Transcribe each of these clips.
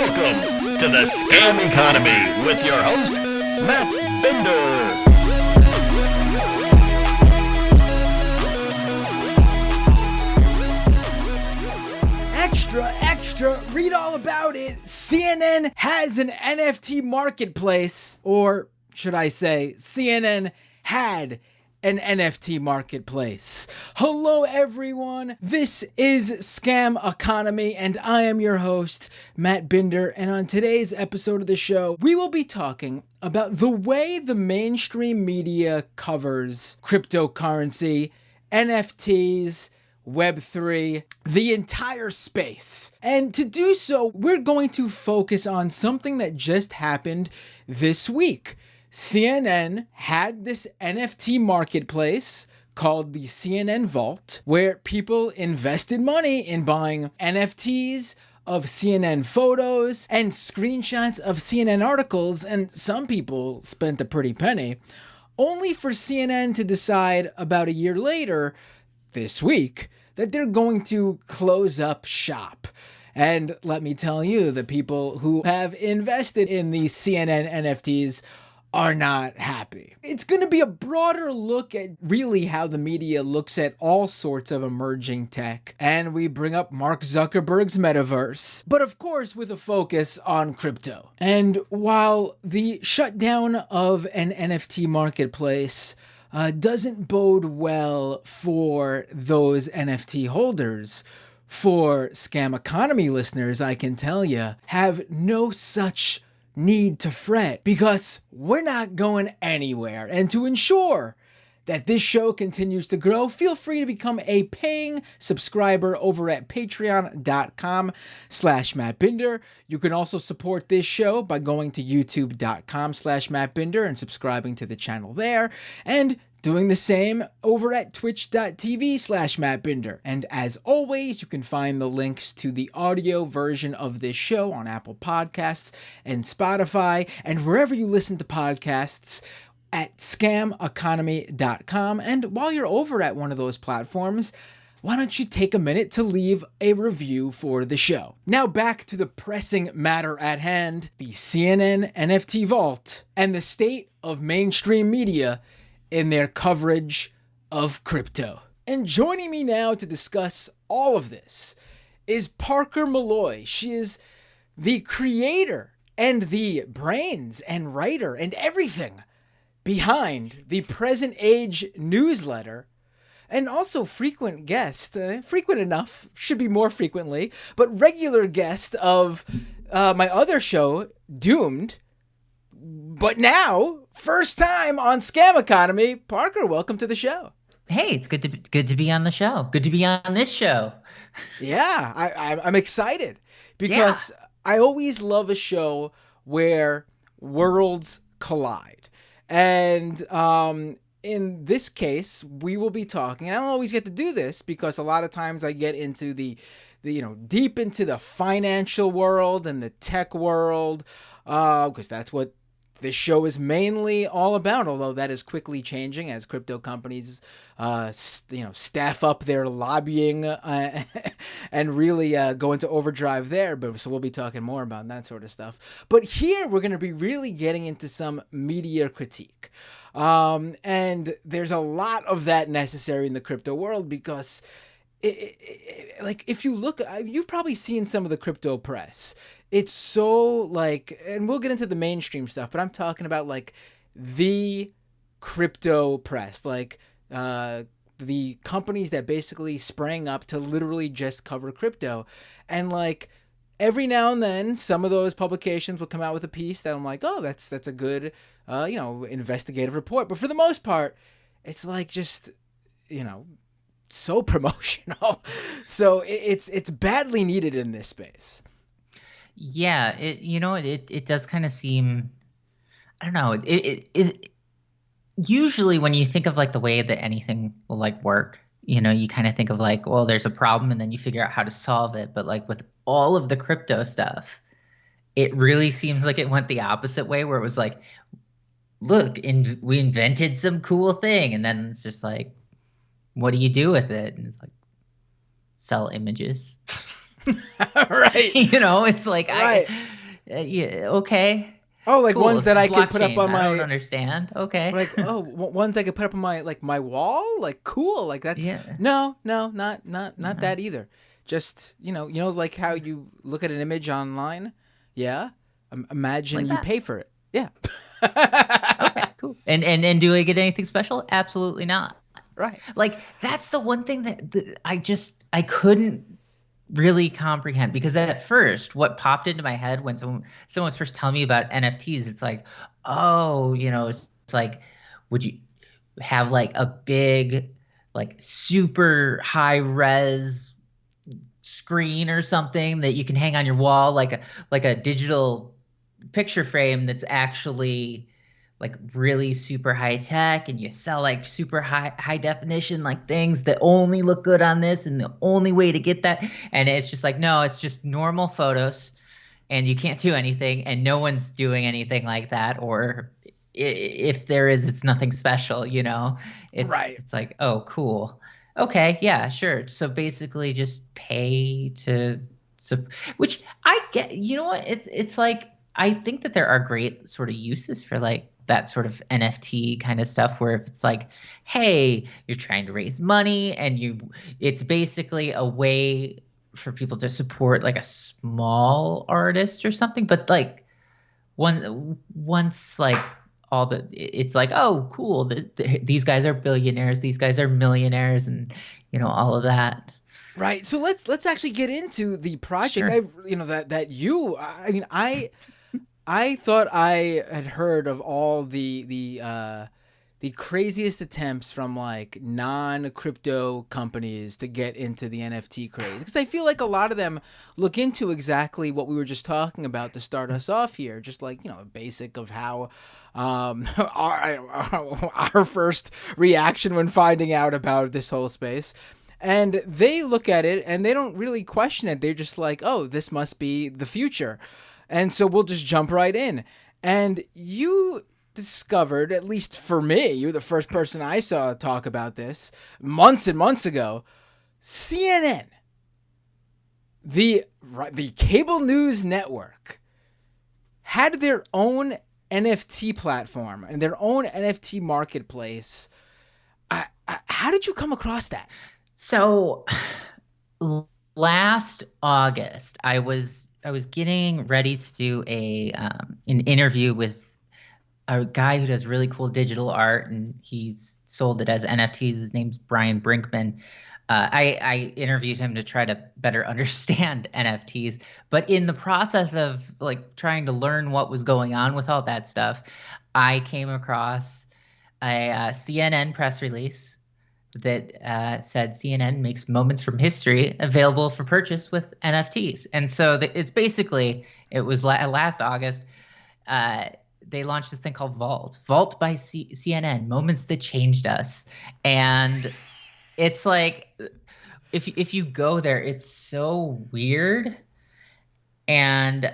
Welcome to the Scam Economy with your host, Matt Bender. Extra, read all about it. CNN has an NFT marketplace, or should I say, CNN had an NFT marketplace. Hello everyone, this is Scam Economy and I am your host, Matt Binder, and on today's episode of the show, we will be talking about the way the mainstream media covers cryptocurrency, NFTs, Web3, the entire space. And to do so, we're going to focus on something that just happened this week. CNN had this NFT marketplace called the CNN Vault, where people invested money in buying NFTs of CNN photos and screenshots of CNN articles, and some people spent a pretty penny, only for CNN to decide about a year later, this week, that they're going to close up shop. And let me tell you, the people who have invested in these CNN NFTs are not happy. It's going to be a broader look at really how the media looks at all sorts of emerging tech. And we bring up Mark Zuckerberg's Metaverse, but of course with a focus on crypto. And while the shutdown of an NFT marketplace doesn't bode well for those NFT holders, for Scam Economy listeners, I can tell you, have no such need to fret, because we're not going anywhere. And to ensure that this show continues to grow, feel free to become a paying subscriber over at patreon.com/MattBinder. You can also support this show by going to youtube.com/MattBinder and subscribing to the channel there, and doing the same over at twitch.tv/MattBinder. And as always, you can find the links to the audio version of this show on Apple Podcasts and Spotify, and wherever you listen to podcasts, at scameconomy.com. And while you're over at one of those platforms, why don't you take a minute to leave a review for the show? Now back to the pressing matter at hand, the CNN NFT Vault and the state of mainstream media in their coverage of crypto. And joining me now to discuss all of this is Parker Molloy. She is the creator and the brains and writer and everything behind the Present Age newsletter, and also frequent guest, frequent enough, should be more frequently, but regular guest of my other show, Doomed. But now, first time on Scam Economy. Parker, welcome to the show. Hey, it's good to be on the show. Good to be on this show. Yeah, I'm excited because I always love a show where worlds collide. And in this case, we will be talking, and I don't always get to do this because a lot of times I get into the deep into the financial world and the tech world, because that's what this show is mainly all about, although that is quickly changing as crypto companies, staff up their lobbying and really go into overdrive there. But so we'll be talking more about that sort of stuff. But here we're going to be really getting into some media critique. And there's a lot of that necessary in the crypto world because like if you look, you've probably seen some of the crypto press. It's so like, and we'll get into the mainstream stuff, but I'm talking about like the crypto press, like the companies that basically sprang up to literally just cover crypto. And like every now and then, some of those publications will come out with a piece that I'm like, oh, that's a good, investigative report. But for the most part, it's like just, so promotional. So it's badly needed in this space. Yeah, it does kind of seem, I don't know, it usually when you think of like the way that anything will like work, you kind of think of like, well, there's a problem and then you figure out how to solve it. But like with all of the crypto stuff, it really seems like it went the opposite way, where it was like, look, we invented some cool thing, and then it's just like, what do you do with it? And it's like, sell images. Right. It's like, right. Yeah, okay. Oh, like Cool. ones that I could put up Blockchain. on I don't my, understand. Okay. like, ones I could put up on my, like, my wall. Like, cool. Like, that's Yeah. no, not No. that either. Just, like how you look at an image online. Yeah. Imagine Like you that. pay for it. Yeah. Okay, cool. And do I get anything special? Absolutely not. Right. Like that's the one thing that I couldn't really comprehend because at first what popped into my head when someone was first telling me about NFTs, it's like, oh, it's like, would you have like a big, like super high res screen or something that you can hang on your wall, like a digital picture frame that's actually like really super high tech, and you sell like super high definition like things that only look good on this, and the only way to get that, and it's just like, no, it's just normal photos and you can't do anything, and no one's doing anything like that, or if there is, it's nothing special, Right. it's like, oh, cool. Okay, yeah, sure. So basically just pay to, so, which I get, you know what? It's like, I think that there are great sort of uses for like that sort of NFT kind of stuff where if it's like, hey, you're trying to raise money and it's basically a way for people to support like a small artist or something, but like once like all the it's like, oh cool, these guys are billionaires, these guys are millionaires, and all of that. Right. So let's actually get into the project. Sure. I thought I had heard of all the craziest attempts from like non-crypto companies to get into the NFT craze, because I feel like a lot of them look into exactly what we were just talking about to start us off here, just like a basic of how our first reaction when finding out about this whole space. And they look at it and they don't really question it. They're just like, oh, this must be the future. And so we'll just jump right in. And you discovered, at least for me, you're the first person I saw talk about this months and months ago, CNN, the cable news network, had their own NFT platform and their own NFT marketplace. How did you come across that? So last August, I was getting ready to do an interview with a guy who does really cool digital art, and he's sold it as NFTs. His name's Brian Brinkman. I interviewed him to try to better understand NFTs, but in the process of like trying to learn what was going on with all that stuff, I came across a CNN press release that said CNN makes moments from history available for purchase with NFTs. And so it's basically, it was last August, they launched this thing called Vault by CNN, moments that changed us. And it's like, if you go there, it's so weird and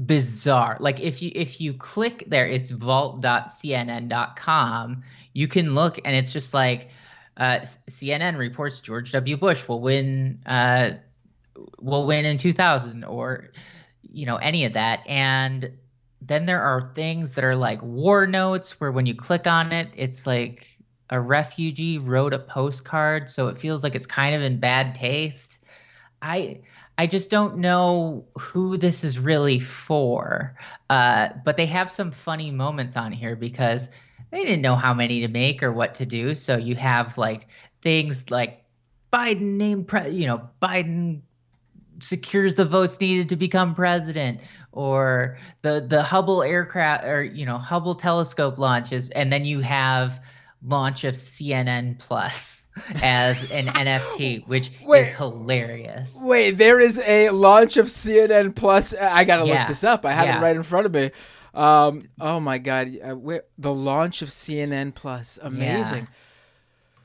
bizarre. Like if you click there, it's vault.cnn.com. You can look and it's just like CNN reports George W. Bush will win in 2000, or any of that. And then there are things that are like war notes where when you click on it, it's like a refugee wrote a postcard, so it feels like it's kind of in bad taste. I just don't know who this is really for. But they have some funny moments on here because they didn't know how many to make or what to do. So you have like things like Biden secures the votes needed to become president, or the Hubble aircraft, or Hubble telescope launches, and then you have launch of CNN Plus as an NFT, which is hilarious. Wait, there is a launch of CNN Plus. I gotta look this up. I have it right in front of me. Oh my god, the launch of CNN Plus, amazing. Yeah.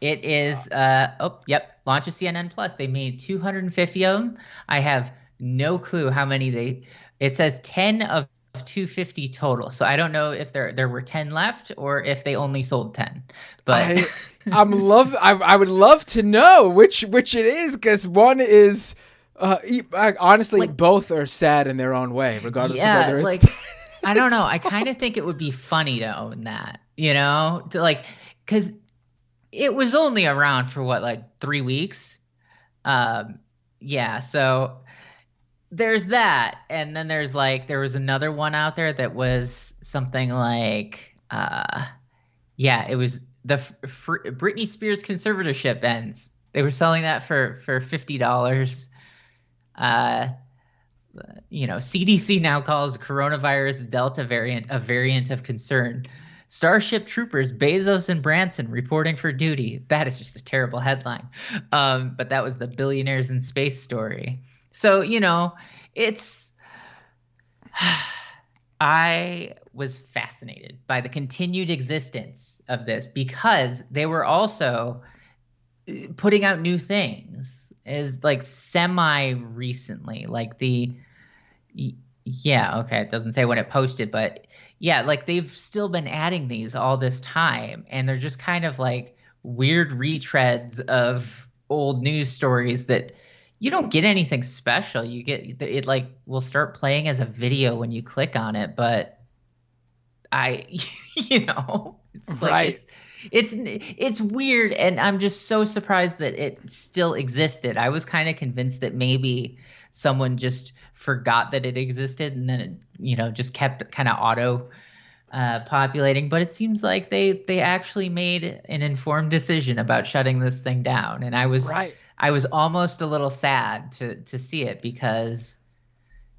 It is, launch of CNN Plus. They made 250 of them. I have no clue how many it says 10 of 250 total. So I don't know if there were 10 left or if they only sold 10. But I would love to know which it is, because one is Honestly, Like, both are sad in their own way, regardless of yeah, whether it's. like I don't know. I kind of think it would be funny to own that, to like, because it was only around for what, like 3 weeks. Um, yeah, so there's that, and then there was another one out there that was something like, yeah, it was Britney Spears conservatorship ends. They were selling that for $50. Uh, CDC now calls coronavirus Delta variant a variant of concern. Starship Troopers Bezos and Branson reporting for duty. That is just a terrible headline. But that was the billionaires in space story. So, it's. I was fascinated by the continued existence of this because they were also putting out new things is like semi recently, like yeah, okay, it doesn't say when it posted, but yeah, like they've still been adding these all this time, and they're just kind of like weird retreads of old news stories that you don't get anything special. You get it like will start playing as a video when you click on it, but I, it's like Right. it's weird, and I'm just so surprised that it still existed. I was kind of convinced that maybe someone just forgot that it existed, and then it, just kept kind of auto populating. But it seems like they actually made an informed decision about shutting this thing down, and Right. I was almost a little sad to see it because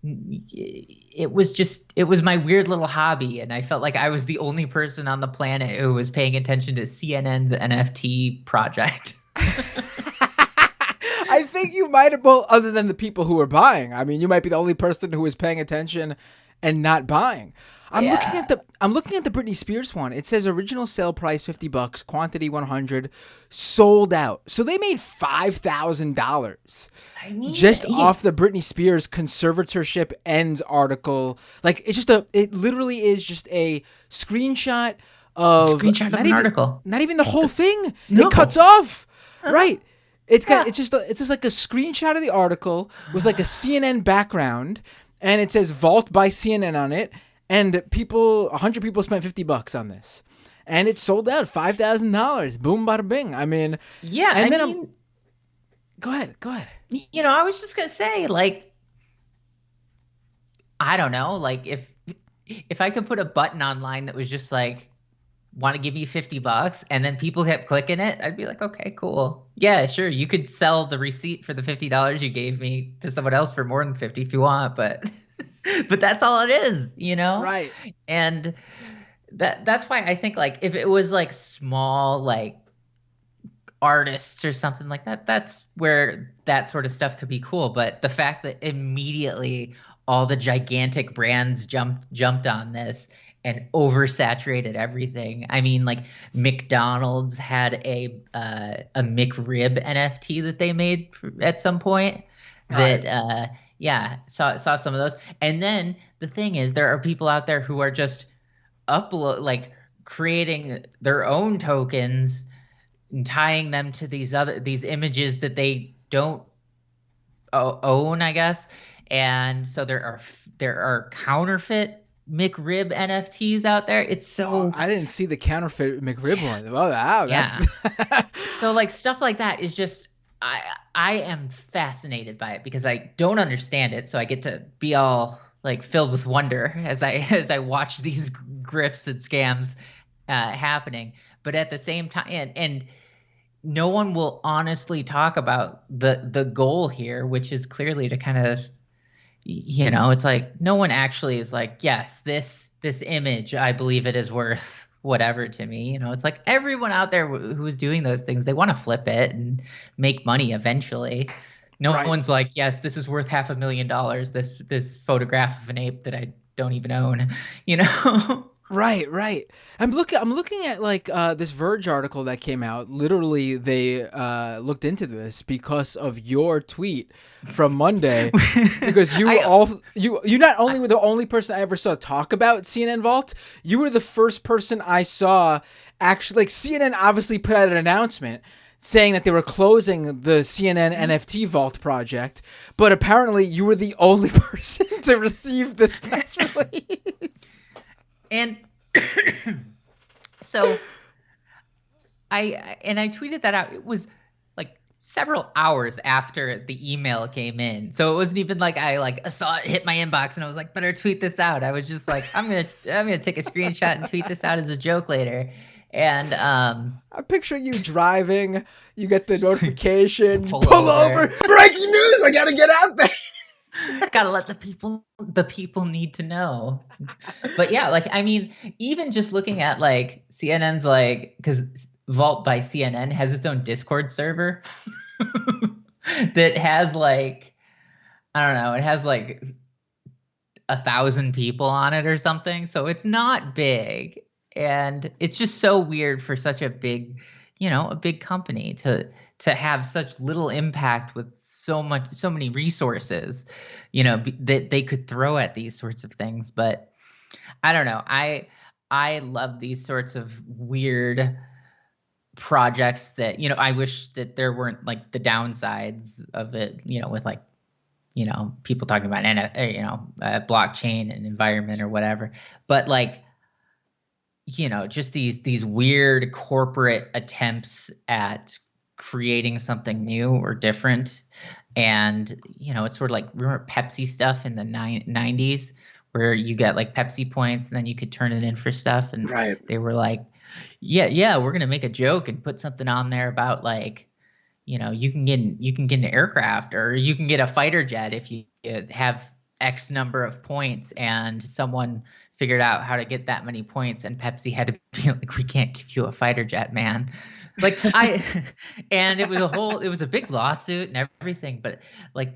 it was my weird little hobby, and I felt like I was the only person on the planet who was paying attention to CNN's NFT project. I think you might have, well, other than the people who were buying. I mean, you might be the only person who was paying attention and not buying. I'm looking at the Britney Spears one. It says original sale price $50, quantity 100, sold out. So they made $5,000 just off the Britney Spears conservatorship ends article. Like it literally is just a screenshot of an article. Not even the whole thing. No. It cuts off. Right. It's just like a screenshot of the article with like a CNN background, and it says Vault by CNN on it. And 100 people spent $50 on this, and it sold out $5,000. Boom, bada bing. I mean, yeah. And go ahead. I was just gonna say, like, I don't know, like if I could put a button online that was just like, want to give me $50, and then people kept clicking it, I'd be like, okay, cool, yeah, sure. You could sell the receipt for the $50 you gave me to someone else for more than 50 if you want, but. But that's all it is, Right. And that's why I think, like, if it was like small, like artists or something like that, that's where that sort of stuff could be cool. But the fact that immediately all the gigantic brands jumped on this and oversaturated everything. I mean, like McDonald's had a McRib NFT that they made at some point that yeah, saw some of those. And then the thing is, there are people out there who are just creating their own tokens and tying them to these images that they don't own, I guess. And so there are counterfeit McRib NFTs out there. It's so I didn't see the counterfeit McRib one. Oh, wow, that's so like stuff like that is just. I am fascinated by it because I don't understand it, so I get to be all like filled with wonder as I watch these grifts and scams happening. But at the same time, and no one will honestly talk about the goal here, which is clearly to kind of, it's like no one actually is like, yes, this image, I believe it is worth whatever to me. It's like everyone out there who is doing those things, they want to flip it and make money eventually. No one's like, yes, this is worth $500,000, this photograph of an ape that I don't even own. Right. I'm looking at like this Verge article that came out. Literally, they looked into this because of your tweet from Monday. Because you not only were the only person I ever saw talk about CNN Vault, you were the first person I saw actually. Like CNN obviously put out an announcement saying that they were closing the CNN NFT Vault project, but apparently you were the only person to receive this press release. And so I tweeted that out. It was like several hours after the email came in. So it wasn't even like I saw it hit my inbox and I was like, better tweet this out. I was just like, I'm gonna take a screenshot and tweet this out as a joke later. And I picture you driving, you get the notification, you Pull pull over, breaking news, I gotta get out there. Gotta let the people need to know. But yeah, like, I mean, even just looking at like CNN's, like, because Vault by CNN has its own Discord server that has like, I don't know, it has like 1,000 people on it or something. So it's not big. And it's just so weird for such a big, a big company to have such little impact with so many resources, that they could throw at these sorts of things. But I don't know. I love these sorts of weird projects that, I wish that there weren't like the downsides of it, with like, people talking about blockchain and environment or whatever. But like, just these weird corporate attempts at creating something new or different. And, it's sort of like, remember Pepsi stuff in the 90s where you get like Pepsi points and then you could turn it in for stuff. And They were like, yeah, we're going to make a joke and put something on there about like, you can get an aircraft or you can get a fighter jet if you have X number of points, and someone figured out how to get that many points, and Pepsi had to be like, we can't give you a fighter jet, man. Like and it was a big lawsuit and everything. But like,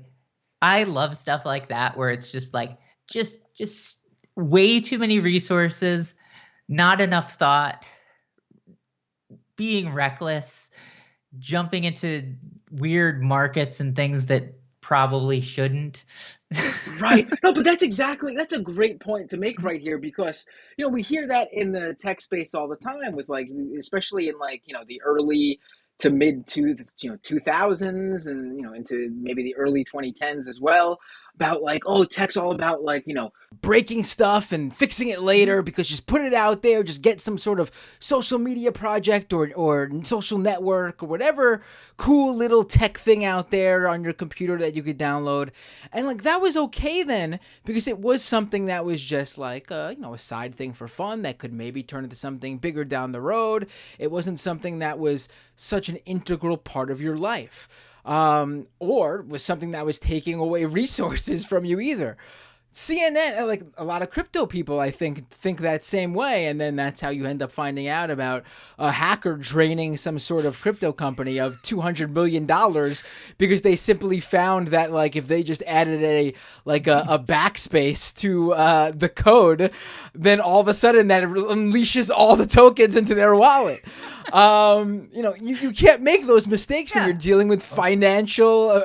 I love stuff like that where it's just like, just way too many resources, not enough thought, being reckless, jumping into weird markets and things that probably shouldn't. Right. No, but that's a great point to make right here, because, we hear that in the tech space all the time with like, especially in like, the early to mid 2000s and, into maybe the early 2010s as well, about like, oh, tech's all about like, breaking stuff and fixing it later, because just put it out there, just get some sort of social media project or social network or whatever cool little tech thing out there on your computer that you could download. And like, that was okay then, because it was something that was just like a side thing for fun that could maybe turn into something bigger down the road. It wasn't something that was such an integral part of your life, or was something that was taking away resources from you either. CNN, like a lot of crypto people, I think that same way, and then that's how you end up finding out about a hacker draining some sort of crypto company of $200 million because they simply found that like if they just added a backspace to the code, then all of a sudden that unleashes all the tokens into their wallet. You can't make those mistakes when you're dealing with financial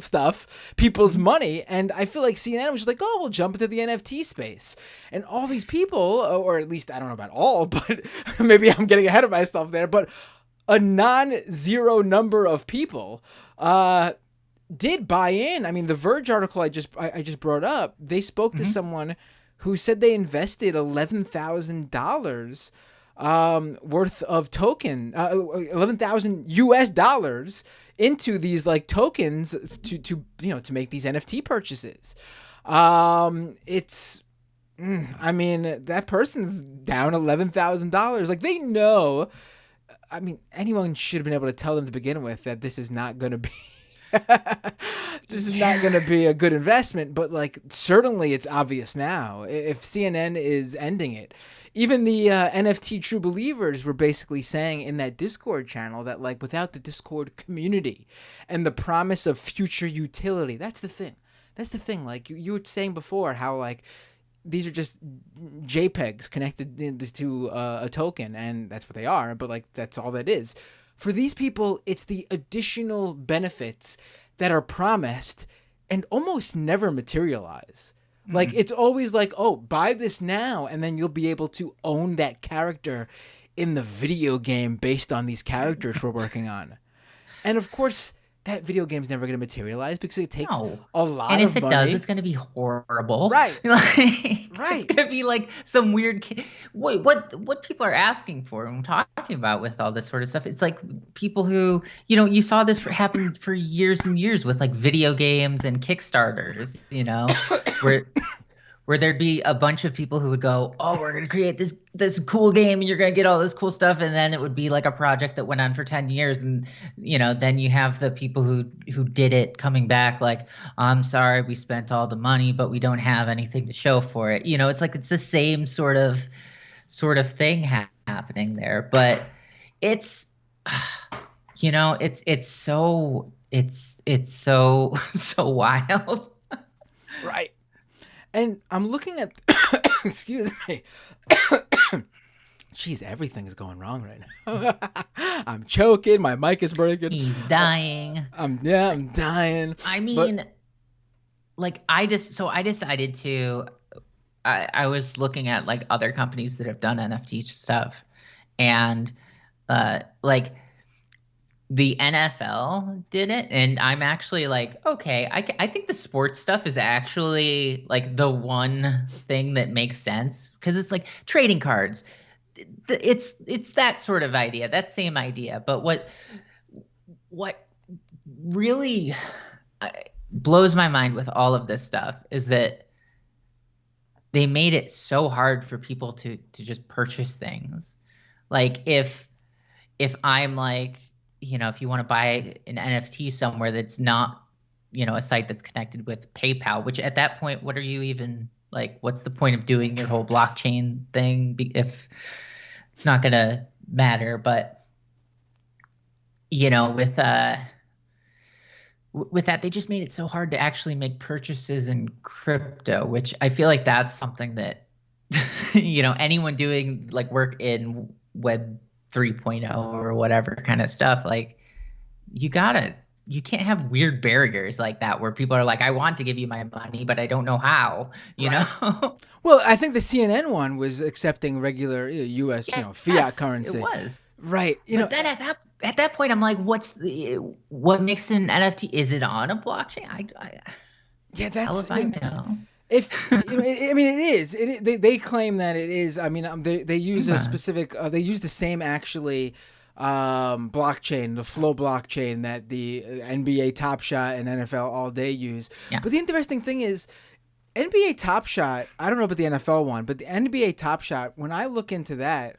stuff, people's money. And I feel like CNN was just like, oh, we'll jump into the NFT space. And all these people, or at least I don't know about all, but maybe I'm getting ahead of myself there, but a non-zero number of people did buy in. I mean, the Verge article I just brought up, they spoke to someone who said they invested $11,000 worth of token, $11,000 into these like tokens to make these NFT purchases. I mean, that person's down $11,000. Like, they know. I mean, anyone should have been able to tell them to begin with that this is not going to be. This is not going to be a good investment, but like certainly it's obvious now. If CNN is ending it, even the NFT True Believers were basically saying in that Discord channel that like without the Discord community and the promise of future utility, that's the thing. Like you were saying before, how like these are just JPEGs connected to a token, and that's what they are. But like that's all that is. For these people, it's the additional benefits that are promised and almost never materialize. Like, it's always like, oh, buy this now, and then you'll be able to own that character in the video game based on these characters we're working on. And of course, that video game's never going to materialize because it takes No. a lot And if of it money. does, it's going to be horrible. Right. Like, Right. It's going to be like some weird what people are asking for and talking about with all this sort of stuff. It's like people who, you saw this happen for years and years with like video games and Kickstarters, where there'd be a bunch of people who would go, oh, we're going to create this cool game and you're going to get all this cool stuff. And then it would be like a project that went on for 10 years. And, then you have the people who did it coming back like, I'm sorry, we spent all the money, but we don't have anything to show for it. It's like it's the same sort of thing happening there. But it's, it's so so wild. Right. And I'm looking at, excuse me. Jeez, everything is going wrong right now. I'm choking. My mic is breaking. He's dying. I'm dying. I mean, I decided to. I was looking at like other companies that have done NFT stuff, and the NFL did it, and I'm actually like, okay, I think the sports stuff is actually like the one thing that makes sense because it's like trading cards. It's that sort of idea, that same idea. But what really blows my mind with all of this stuff is that they made it so hard for people to just purchase things. Like if I'm like, if you want to buy an NFT somewhere that's not, a site that's connected with PayPal, which at that point, what are you even like, what's the point of doing your whole blockchain thing if it's not going to matter? But, with that, they just made it so hard to actually make purchases in crypto, which I feel like that's something that, anyone doing like work in Web 3.0 or whatever kind of stuff, like you can't have weird barriers like that where people are like, I want to give you my money, but I don't know how, know? Well, I think the CNN one was accepting regular U.S. fiat currency. It was. Right. But then at that point, I'm like, what makes an NFT? Is it on a blockchain? That's. I know. If I mean, it is. They claim that it is. I mean, they use a specific. They use the same actually blockchain, the Flow blockchain that the NBA Top Shot and NFL All Day use. Yeah. But the interesting thing is, NBA Top Shot. I don't know about the NFL one, but the NBA Top Shot. When I look into that,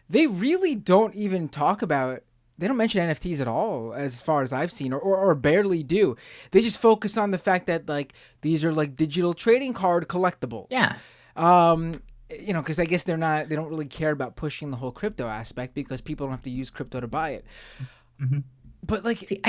they really don't even talk about. They don't mention NFTs at all, as far as I've seen, or barely do. They just focus on the fact that like these are like digital trading card collectibles. Yeah. Because I guess they don't really care about pushing the whole crypto aspect because people don't have to use crypto to buy it. Mm-hmm. But like, see,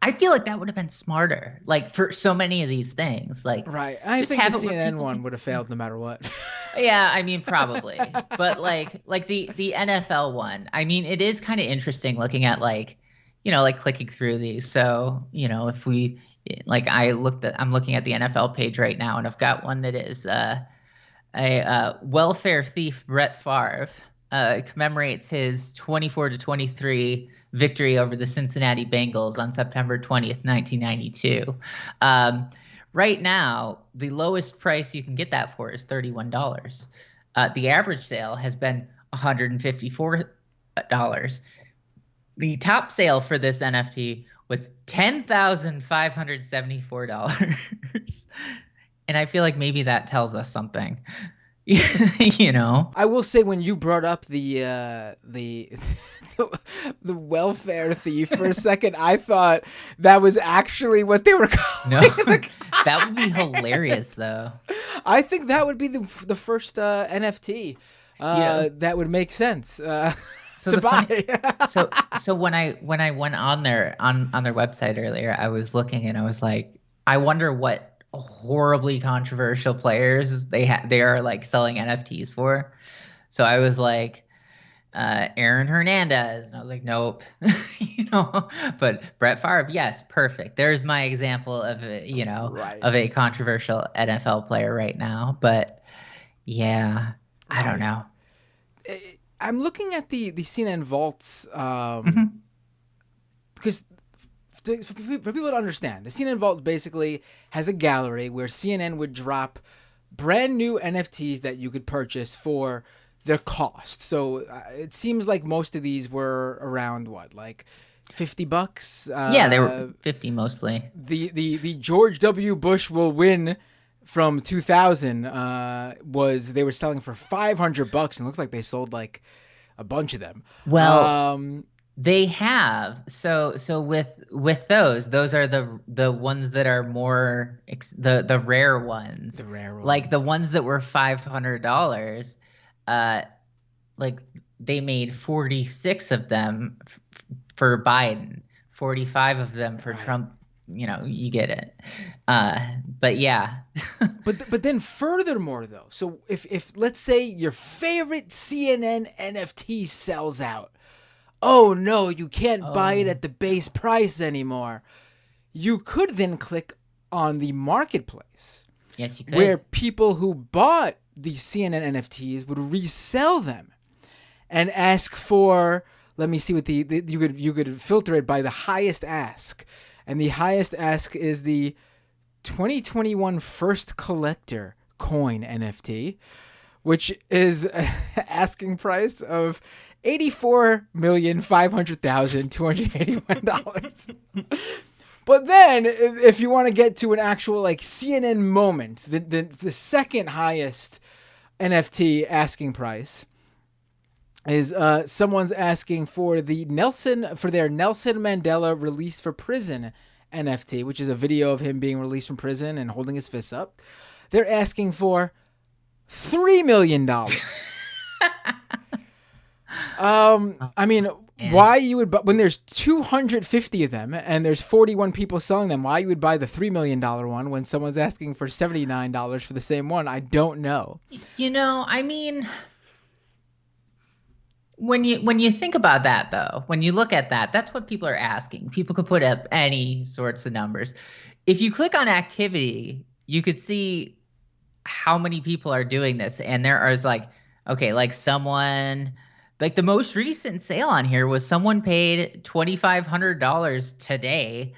I feel like that would have been smarter, like for so many of these things. Like, right. I think the CNN one would have failed no matter what. Yeah, I mean, probably. But like the NFL one, I mean, it is kind of interesting looking at like clicking through these. So, if we like, I'm looking at the NFL page right now, and I've got one that is a welfare thief Brett Favre commemorates his 24-23 victory over the Cincinnati Bengals on September 20th, 1992. Right now, the lowest price you can get that for is $31. The average sale has been $154. The top sale for this NFT was $10,574. And I feel like maybe that tells us something. I will say, when you brought up the welfare thief for a second, I thought that was actually what they were calling. No, that would be hilarious, though. I think that would be the first NFT that would make sense to buy. So when I went on their website earlier, I was looking and I was like, I wonder what horribly controversial players they are like selling NFTs for. So I was like, Aaron Hernandez, and I was like, nope. But Brett Favre, yes, perfect. There's my example of of a controversial NFL player right now. But yeah, I don't know. I'm looking at the CNN vaults because for people to understand, the CNN vault basically has a gallery where CNN would drop brand new NFTs that you could purchase for their cost. So it seems like most of these were around what, like $50. Yeah, they were 50 mostly. The George W. Bush will win from 2000 they were selling for $500, and it looks like they sold like a bunch of them. Well, they have so with those are the ones that are more the rare ones. The rare ones. Like the ones that were $500. Like they made 46 of them for Biden, 45 of them for Trump. You know, you get it. But yeah. but then furthermore though, so if let's say your favorite CNN NFT sells out, oh no, you can't buy it at the base price anymore. You could then click on the marketplace. Yes, you could. Where people who bought the CNN NFTs would resell them and ask for, let me see what you could filter it by the highest ask. And the highest ask is the 2021 First Collector coin NFT, which is an asking price of $84,500,281. But then, if you want to get to an actual like CNN moment, the second highest NFT asking price is someone's asking for their Nelson Mandela released for prison NFT, which is a video of him being released from prison and holding his fists up. They're asking for $3 million. I mean, why you would, when there's 250 of them and there's 41 people selling them, why you would buy the $3 million one when someone's asking for $79 for the same one? I don't know. You know, I mean, when you think about that, though, when you look at that, that's what people are asking. People could put up any sorts of numbers. If you click on activity, you could see how many people are doing this. And there is like, okay, like someone, like the most recent sale on here was someone paid $2,500 today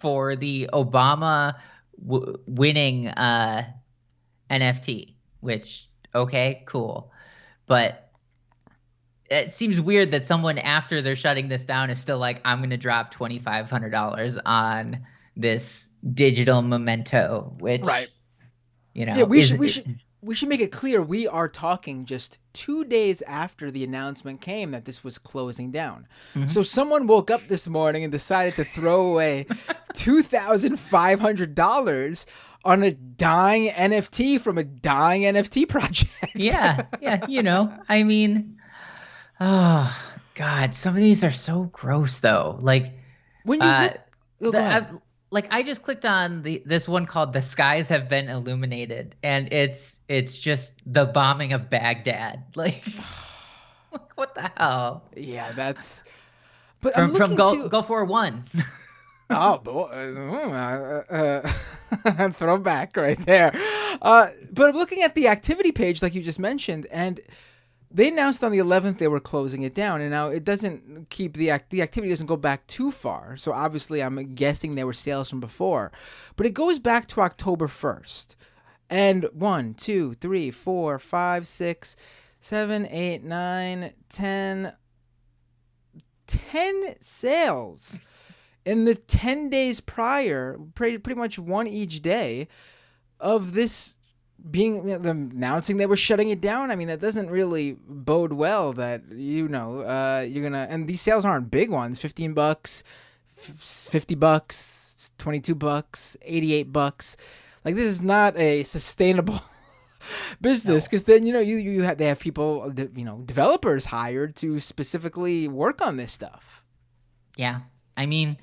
for the Obama winning NFT, which, okay, cool. But it seems weird that someone after they're shutting this down is still like, I'm going to drop $2,500 on this digital memento, which, right. You know, yeah, we should make it clear we are talking just 2 days after the announcement came that this was closing down. Mm-hmm. So someone woke up this morning and decided to throw away $2,500 on a dying NFT from a dying NFT project. Yeah, you know, I mean, oh God, some of these are so gross though. Like when you like I just clicked on this one called "The Skies Have Been Illuminated," and it's just the bombing of Baghdad. Like what the hell? Yeah, that's. But from Gulf War I. Oh, throwback right there. But I'm looking at the activity page, like you just mentioned, and they announced on the 11th they were closing it down, and now it doesn't keep the activity doesn't go back too far. So obviously, I'm guessing there were sales from before, but it goes back to October 1st, and 1, 2, 3, 4, 5, 6, 7, 8, 9, 10 sales in the 10 days prior, pretty much one each day of this. Being them announcing they were shutting it down, I mean, that doesn't really bode well that, you know, you're gonna, and these sales aren't big ones, $15, $50, $22, $88. Like, this is not a sustainable business, because then, you know, they have people, you know, developers hired to specifically work on this stuff. Yeah, I mean,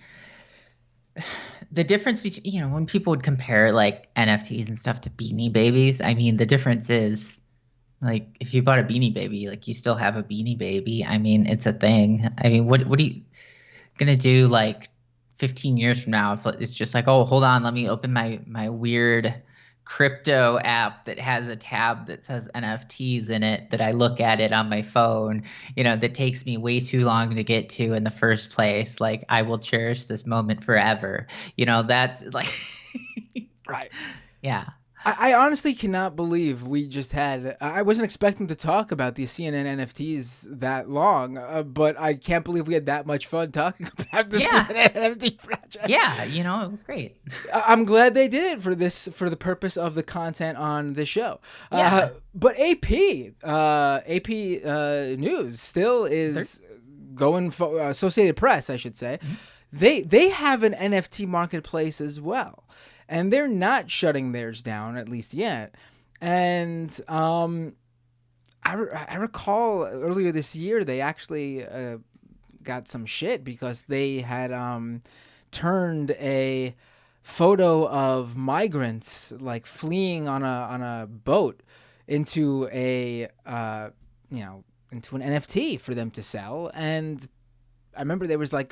the difference between, you know, when people would compare like NFTs and stuff to Beanie Babies, I mean, the difference is like if you bought a Beanie Baby, like you still have a Beanie Baby. I mean, it's a thing. I mean, what are you gonna do like 15 years from now if it's just like, oh, hold on, let me open my weird crypto app that has a tab that says NFTs in it, that I look at it on my phone, that takes me way too long to get to in the first place. Like, I will cherish this moment forever. That's like, Right. yeah. I honestly cannot believe we just had. I wasn't expecting to talk about the CNN NFTs that long, but I can't believe we had that much fun talking about the Yeah. CNN NFT project. Yeah, it was great. I'm glad they did it for the purpose of the content on the show. Yeah. But AP News still is going. Associated Press, I should say. Mm-hmm. They have an NFT marketplace as well. And they're not shutting theirs down, at least yet. And I recall earlier this year, they actually got some shit because they had turned a photo of migrants like fleeing on a boat into into an NFT for them to sell. And I remember there was like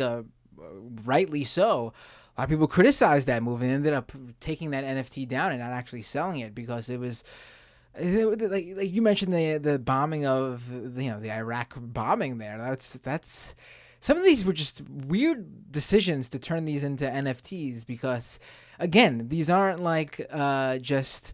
rightly so, a lot of people criticized that move and ended up taking that NFT down and not actually selling it because it was like you mentioned the bombing of the Iraq bombing there. That's some of these were just weird decisions to turn these into NFTs because again, these aren't like just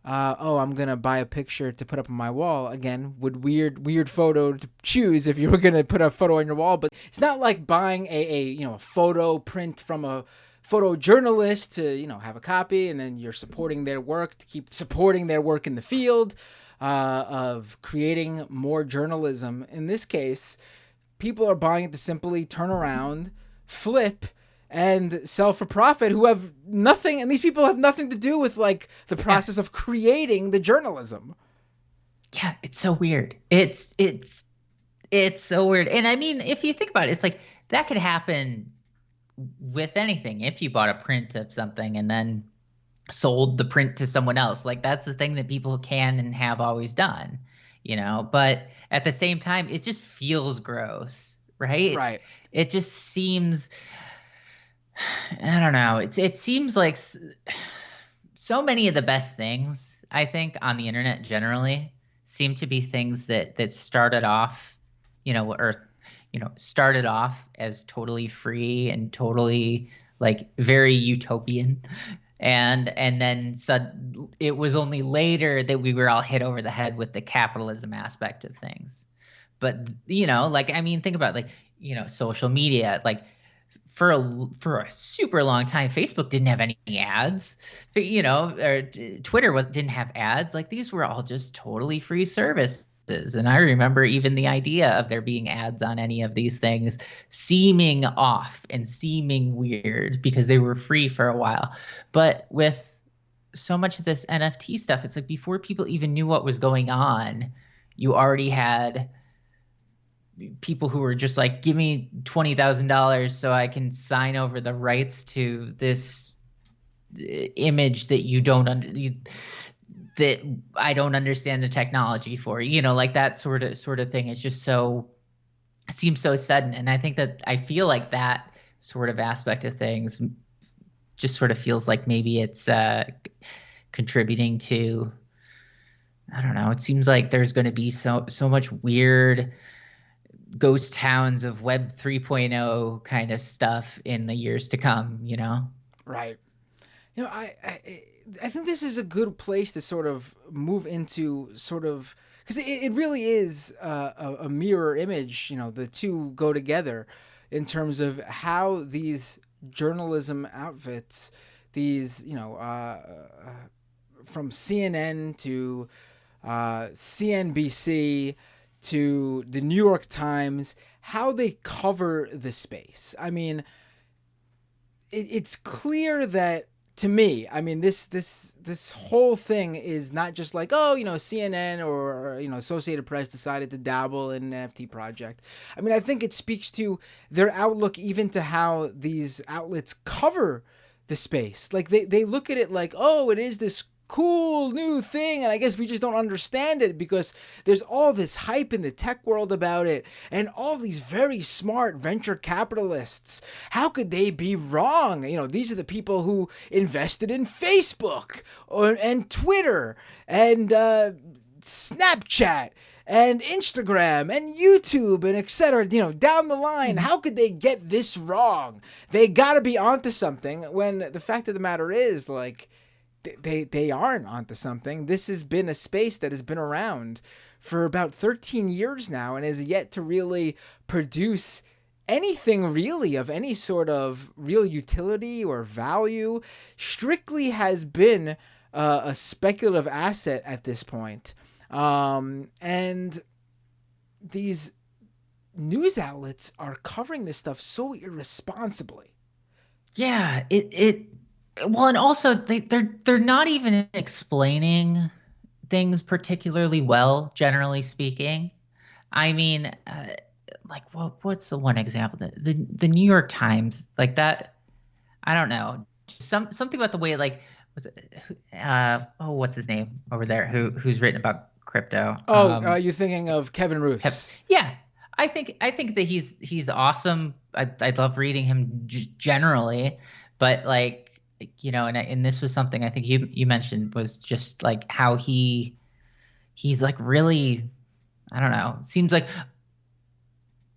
I'm gonna buy a picture to put up on my wall. Again, weird photo to choose if you were gonna put a photo on your wall, but it's not like buying a photo print from a photojournalist to have a copy, and then you're supporting their work to keep supporting their work in the field of creating more journalism. In this case, people are buying it to simply turn around, flip, and sell for profit, who have nothing, and these people have nothing to do with like the process of creating the journalism. Yeah, it's so weird. It's so weird. And I mean, if you think about it, it's like that could happen with anything. If you bought a print of something and then sold the print to someone else, like that's the thing that people can and have always done, but at the same time, it just feels gross, right? Right. It just seems, I don't know. It seems like so many of the best things, I think, on the internet generally seem to be things that started off, started off as totally free and totally like very utopian. And then it was only later that we were all hit over the head with the capitalism aspect of things. But, like, I mean, think about social media, like, for a super long time, Facebook didn't have any ads, or Twitter didn't have ads. Like these were all just totally free services. And I remember even the idea of there being ads on any of these things seeming off and seeming weird because they were free for a while. But with so much of this NFT stuff, it's like before people even knew what was going on, you already had people who were just like, give me $20,000 so I can sign over the rights to this image that that I don't understand the technology for, like that sort of thing. It's just it seems so sudden. And I feel like that sort of aspect of things just sort of feels like maybe it's contributing to, I don't know. It seems like there's going to be so much weird ghost towns of Web 3.0 kind of stuff in the years to come, Right. I think this is a good place to sort of move into because it really is a mirror image. The two go together in terms of how these journalism outfits, these from CNN to CNBC to the New York Times, how they cover the space. I mean, it's clear that, to me, I mean, this whole thing is not just like, CNN or Associated Press decided to dabble in an NFT project. I mean, I think it speaks to their outlook even to how these outlets cover the space. Like they look at it like, oh, it is this cool new thing, and I guess we just don't understand it because there's all this hype in the tech world about it, and all these very smart venture capitalists. How could they be wrong? You know, these are the people who invested in Facebook and Twitter and Snapchat and Instagram and YouTube and etc. You know, down the line, how could they get this wrong? They got to be onto something, when the fact of the matter is, like, they aren't onto something. This has been a space that has been around for about 13 years now and has yet to really produce anything really of any sort of real utility or value. Strictly has been a speculative asset at this point. And these news outlets are covering this stuff so irresponsibly. Yeah, well, and also they're not even explaining things particularly well, generally speaking. I mean, like, what's the one example? The New York Times, like that. I don't know. Something about the way, like, was it? What's his name over there? Who's written about crypto? You're thinking of Kevin Roos. Yeah, I think that he's awesome. I love reading him generally, but like, you know, and this was something I think you mentioned, was just like how he's like really, I don't know, seems like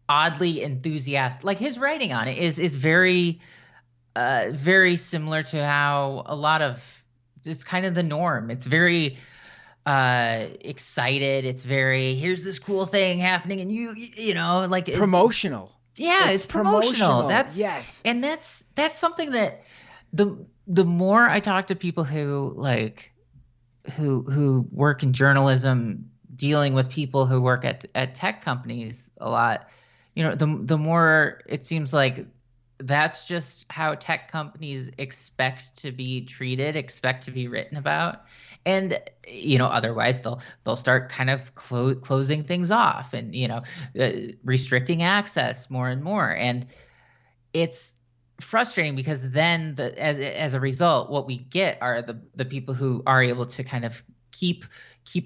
oddly enthusiastic. Like his writing on it is very very similar to how a lot of, it's kind of the norm. It's very excited. It's very, here's this cool thing happening, and you know, like promotional. Yeah, it's promotional. Yes. And that's something that the more I talk to people who like who work in journalism, dealing with people who work at tech companies a lot, you know, the more it seems like that's just how tech companies expect to be treated, expect to be written about. And, you know, otherwise they'll start kind of closing things off and, you know, restricting access more and more. And it's frustrating because then as a result, what we get are the people who are able to kind of keep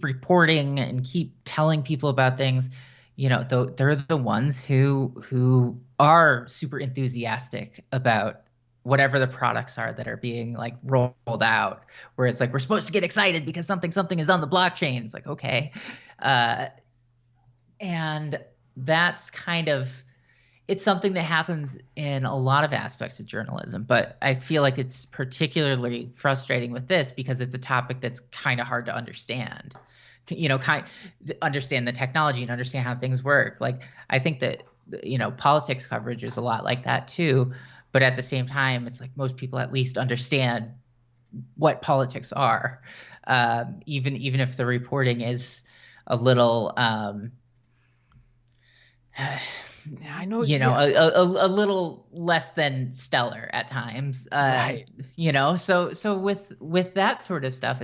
reporting and keep telling people about things. You know, they're the ones who are super enthusiastic about whatever the products are that are being like rolled out, where it's like, we're supposed to get excited because something is on the blockchain. It's like, okay. And that's kind of, it's something that happens in a lot of aspects of journalism, but I feel like it's particularly frustrating with this because it's a topic that's kind of hard to understand. You know, understand the technology and understand how things work. Like, I think that, you know, politics coverage is a lot like that too. But at the same time, it's like most people at least understand what politics are, even if the reporting is a little, I know, you know, yeah. a little less than stellar at times. Right. You know, so with that sort of stuff,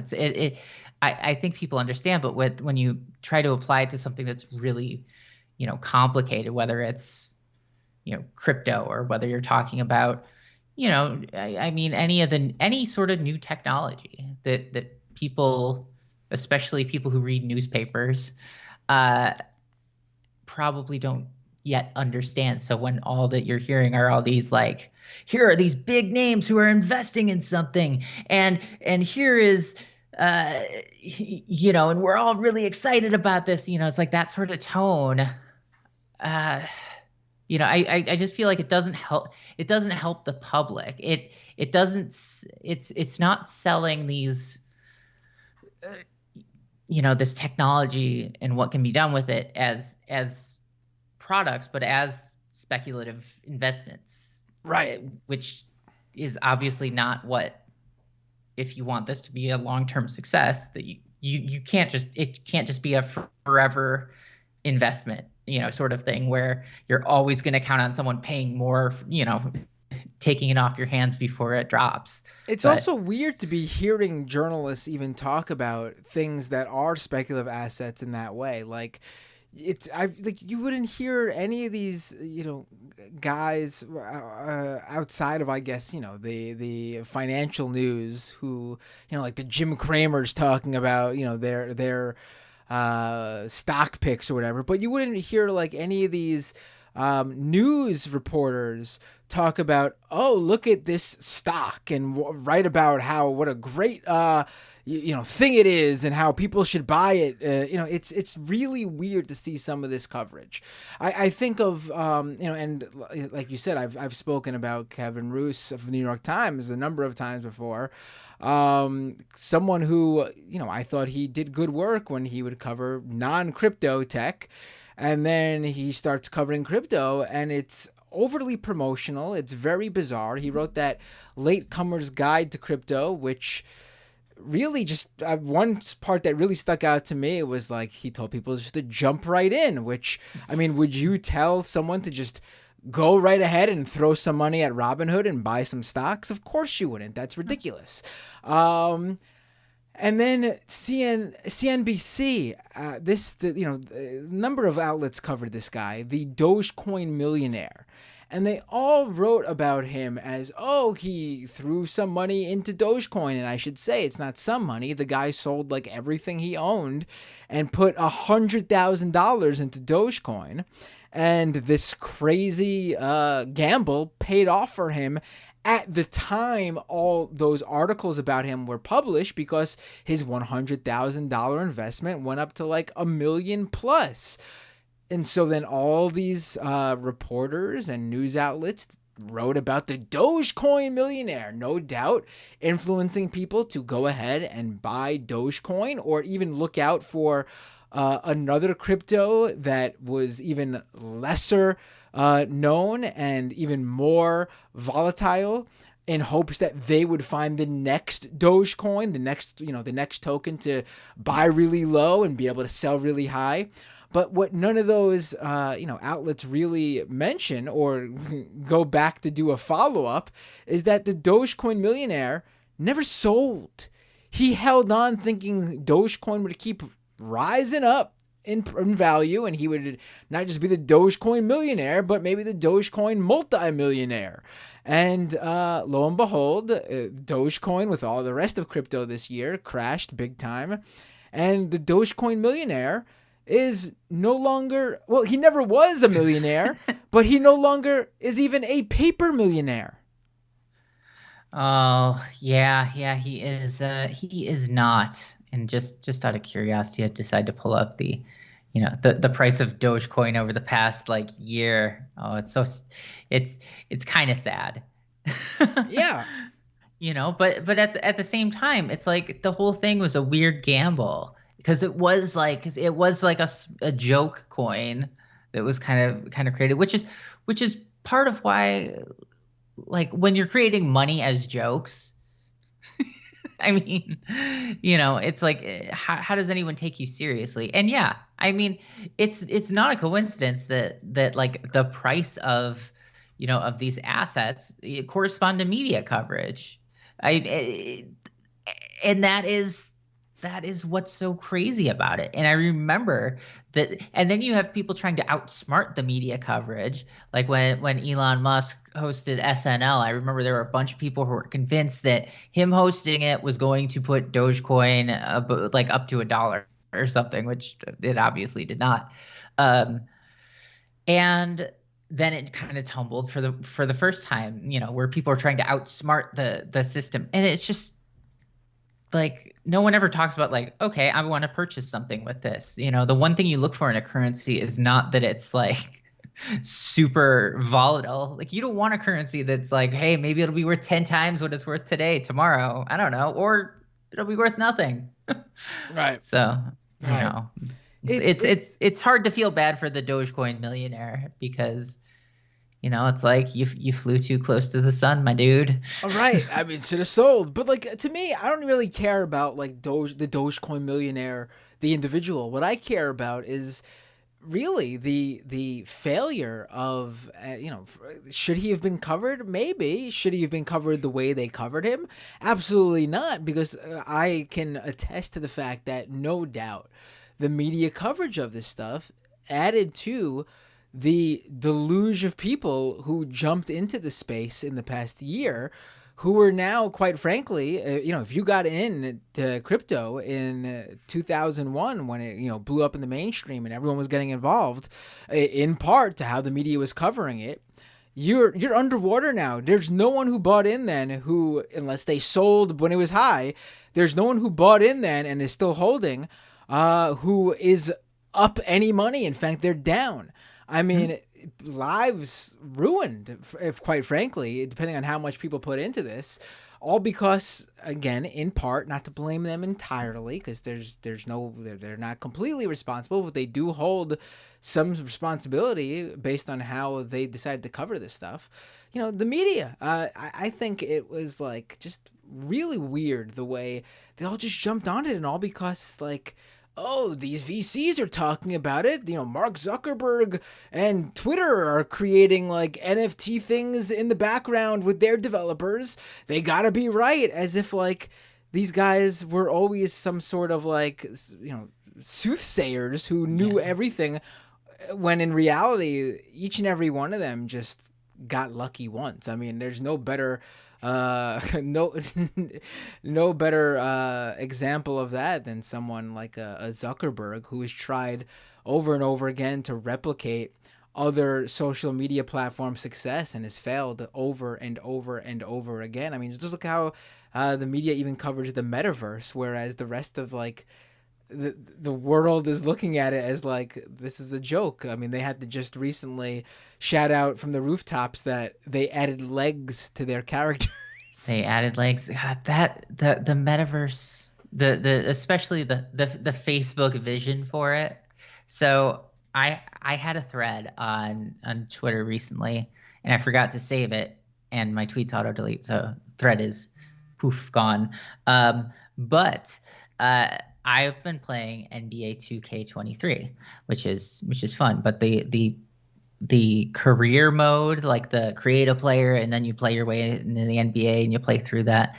I think people understand, but when you try to apply it to something that's really, you know, complicated, whether it's, you know, crypto or whether you're talking about, you know, I mean, any sort of new technology that people, especially people who read newspapers, probably don't yet understand. So when all that you're hearing are all these like, here are these big names who are investing in something, and here is, you know, and we're all really excited about this, you know, it's like that sort of tone. You know, I just feel like it doesn't help the public. It's not selling these, you know, this technology and what can be done with it as products, but as speculative investments, right? Which is obviously not what, if you want this to be a long-term success, that you can't just, it can't just be a forever investment, you know, sort of thing where you're always going to count on someone paying more, you know, taking it off your hands before it drops. It's also weird to be hearing journalists even talk about things that are speculative assets in that way. Like, it's I like you wouldn't hear any of these guys outside of, I guess, the financial news, who like the Jim Cramers talking about their stock picks or whatever, but you wouldn't hear like any of these news reporters talk about, oh, look at this stock, and write about what a great thing it is, and how people should buy it. It's really weird to see some of this coverage. I think of and like you said, I've spoken about Kevin Roose of the New York Times a number of times before. Someone who I thought he did good work when he would cover non-crypto tech, and then he starts covering crypto, and it's overly promotional. It's very bizarre. He wrote that Latecomer's Guide to Crypto, which really just one part that really stuck out to me was like he told people just to jump right in, which, I mean, would you tell someone to just go right ahead and throw some money at Robinhood and buy some stocks? Of course you wouldn't. That's ridiculous. And then CNBC, a number of outlets covered this guy, the Dogecoin millionaire. And they all wrote about him as, oh, he threw some money into Dogecoin. And I should say, it's not some money. The guy sold like everything he owned and put $100,000 into Dogecoin. And this crazy gamble paid off for him. At the time all those articles about him were published, because his $100,000 investment went up to like $1 million plus. And so then all these reporters and news outlets wrote about the Dogecoin millionaire, no doubt influencing people to go ahead and buy Dogecoin, or even look out for another crypto that was even lesser known and even more volatile, in hopes that they would find the next Dogecoin, the next token to buy really low and be able to sell really high. But what none of those outlets really mention or go back to do a follow-up is that the Dogecoin millionaire never sold. He held on thinking Dogecoin would keep rising up in value, and he would not just be the Dogecoin millionaire, but maybe the Dogecoin multi-millionaire. And lo and behold, Dogecoin, with all the rest of crypto this year, crashed big time. And the Dogecoin millionaire is no longer, well, he never was a millionaire, but he no longer is even a paper millionaire. Oh, yeah, he is not. And just out of curiosity, I decided to pull up the price of Dogecoin over the past like year. Oh, it's kind of sad. Yeah. But at the same time, it's like the whole thing was a weird gamble, because it was like a joke coin that was kind of created, which is part of why, like, when you're creating money as jokes, I mean, it's like, how does anyone take you seriously? And yeah, I mean, it's not a coincidence that like the price of these assets correspond to media coverage. And that is what's so crazy about it. And I remember that, and then you have people trying to outsmart the media coverage. Like when Elon Musk hosted SNL, I remember there were a bunch of people who were convinced that him hosting it was going to put Dogecoin like up to $1 or something, which it obviously did not. And then it kind of tumbled for the first time, where people are trying to outsmart the system. And it's just like, no one ever talks about like, okay, I want to purchase something with this. The one thing you look for in a currency is not that it's like super volatile. Like, you don't want a currency that's like, hey, maybe it'll be worth 10 times what it's worth today, tomorrow. I don't know. Or it'll be worth nothing. Right. So, right. It's hard to feel bad for the Dogecoin millionaire, because it's like you flew too close to the sun, my dude. All right. I mean, should have sold. But like, to me, I don't really care about like the Dogecoin millionaire, the individual. What I care about is really the failure of, should he have been covered? Maybe. Should he have been covered the way they covered him? Absolutely not, because I can attest to the fact that no doubt the media coverage of this stuff added to the deluge of people who jumped into the space in the past year, who are now, quite frankly, if you got into crypto in 2001 when it, blew up in the mainstream and everyone was getting involved, in part to how the media was covering it, you're underwater now. There's no one who bought in then who, unless they sold when it was high, there's no one who bought in then and is still holding, who is up any money. In fact, they're down. I mean, lives ruined, if quite frankly, depending on how much people put into this, all because, again, in part, not to blame them entirely, because they're not completely responsible, but they do hold some responsibility based on how they decided to cover this stuff. The media, I think it was like just really weird the way they all just jumped on it, and all because oh, these VCs are talking about it. Mark Zuckerberg and Twitter are creating NFT things in the background with their developers. They gotta be right, as if these guys were always some sort of soothsayers who knew everything, when in reality, each and every one of them just got lucky once. I mean, there's no better no better example of that than someone like a Zuckerberg, who has tried over and over again to replicate other social media platform success and has failed over and over and over again. I mean, just look how the media even covers the metaverse, whereas the rest of the world is looking at it as this is a joke. I mean, they had to just recently shout out from the rooftops that they added legs to their characters. They added legs. God, the metaverse, the especially the Facebook vision for it. So I had a thread on Twitter recently, and I forgot to save it, and my tweets auto delete, so thread is poof gone. But I've been playing NBA 2K23, which is fun. But the career mode, like the create a player and then you play your way into the NBA and you play through that,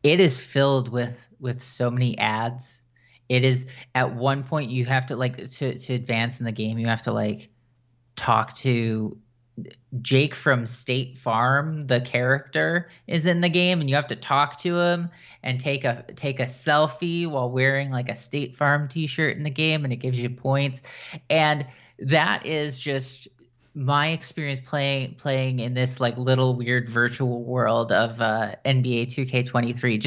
it is filled with so many ads. It is, at one point you have to to advance in the game, you have to talk to Jake from State Farm. The character is in the game, and you have to talk to him and take a selfie while wearing a State Farm t-shirt in the game, and it gives you points. And that is just my experience playing in this little weird virtual world of NBA 2K23.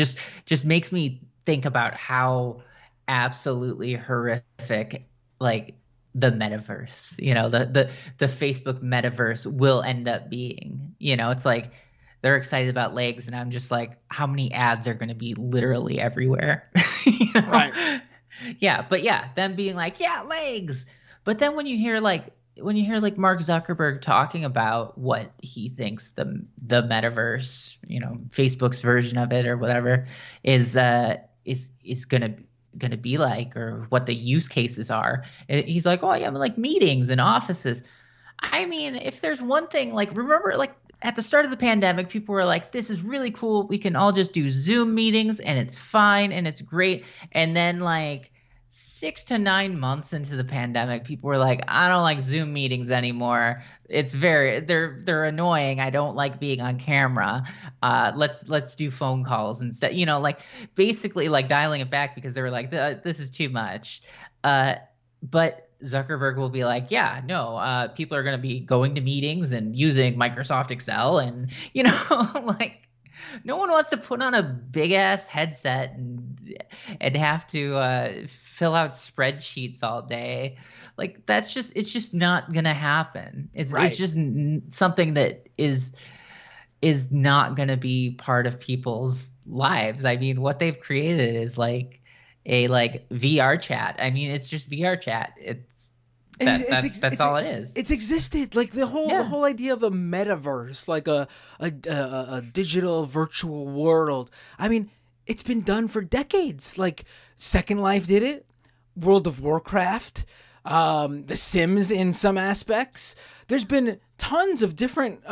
Just makes me think about how absolutely horrific the metaverse, the Facebook metaverse will end up being. It's they're excited about legs, and I'm just how many ads are going to be literally everywhere? Right. Yeah, but them being legs. But then when you hear Mark Zuckerberg talking about what he thinks the metaverse, Facebook's version of it or whatever is gonna be or what the use cases are, he's oh yeah, meetings and offices. I mean, if there's one thing, remember at the start of the pandemic, people were this is really cool, we can all just do Zoom meetings and it's fine and it's great. And then 6 to 9 months into the pandemic, people were I don't like Zoom meetings anymore. It's they're annoying. I don't like being on camera. Let's do phone calls instead. Basically dialing it back because they were this is too much. But Zuckerberg will be yeah, no, people are going to be going to meetings and using Microsoft Excel, and no one wants to put on a big ass headset and have to fill out spreadsheets all day. It's just not gonna happen. It's just something that is not gonna be part of people's lives. I mean, what they've created is a VR chat. I mean, it's just VR chat. That's all it is. It's existed. The whole idea of a metaverse, a digital virtual world. I mean, it's been done for decades. Second Life did it. World of Warcraft. The Sims in some aspects. There's been tons of different,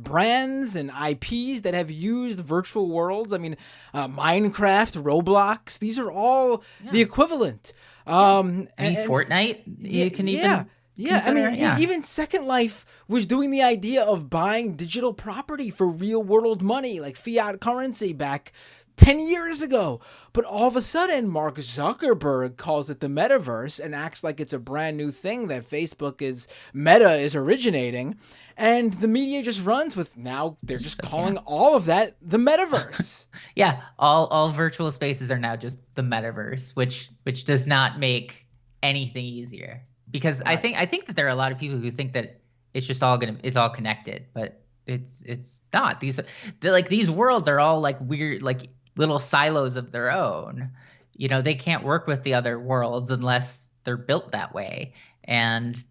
brands and IPs that have used virtual worlds. I mean, Minecraft, Roblox. These are all the equivalent. And Fortnite, you can even. Yeah, I mean, even Second Life was doing the idea of buying digital property for real world money, like fiat currency back 10 years ago. But all of a sudden, Mark Zuckerberg calls it the Metaverse and acts like it's a brand new thing that Meta is originating. And the media just runs with, now they're just calling all of that the Metaverse. Yeah, all virtual spaces are now just the Metaverse, which does not make anything easier. Because right. I think that there are a lot of people who think that it's just it's all connected, but it's not. These worlds are all like weird, like little silos of their own. You know, they can't work with the other worlds unless they're built that way. And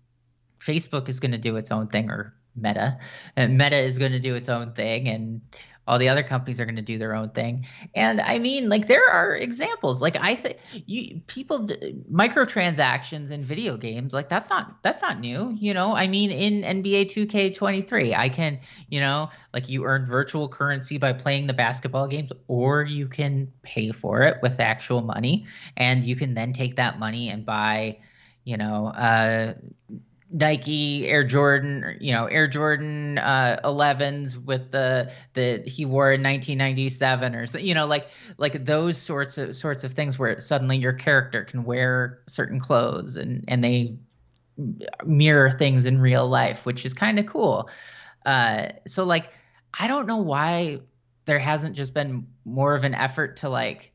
Facebook is going to do its own thing, or Meta is going to do its own thing, and all the other companies are going to do their own thing. And I mean, like, there are examples. Like, I think microtransactions in video games, like, that's not new. You know, I mean, in NBA 2K23, I can, you know, like, you earn virtual currency by playing the basketball games, or you can pay for it with actual money, and you can then take that money and buy, you know, Nike Air Jordan 11s with the he wore in 1997, or so, you know, like those sorts of things where suddenly your character can wear certain clothes and they mirror things in real life, which is kind of cool. So like, I don't know why there hasn't just been more of an effort to like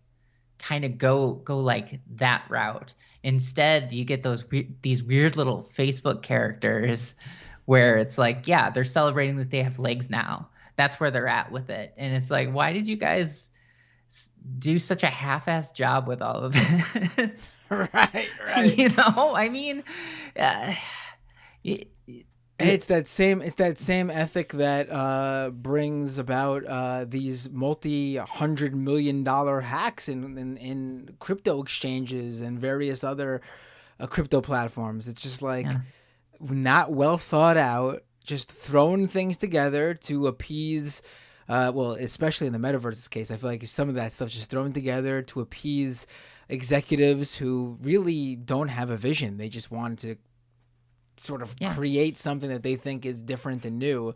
kind of go like that route. Instead, you get these weird little Facebook characters where it's like, yeah, they're celebrating that they have legs now. That's where they're at with it. And it's like, why did you guys do such a half-assed job with all of this? Right. You know, I mean, it's that same ethic that brings about these multi-$100 million hacks in crypto exchanges and various other crypto platforms. It's just like not well thought out, just throwing things together to appease. Especially in the Metaverse's case, I feel like some of that stuff's just thrown together to appease executives who really don't have a vision. They just want to sort of create something that they think is different and new.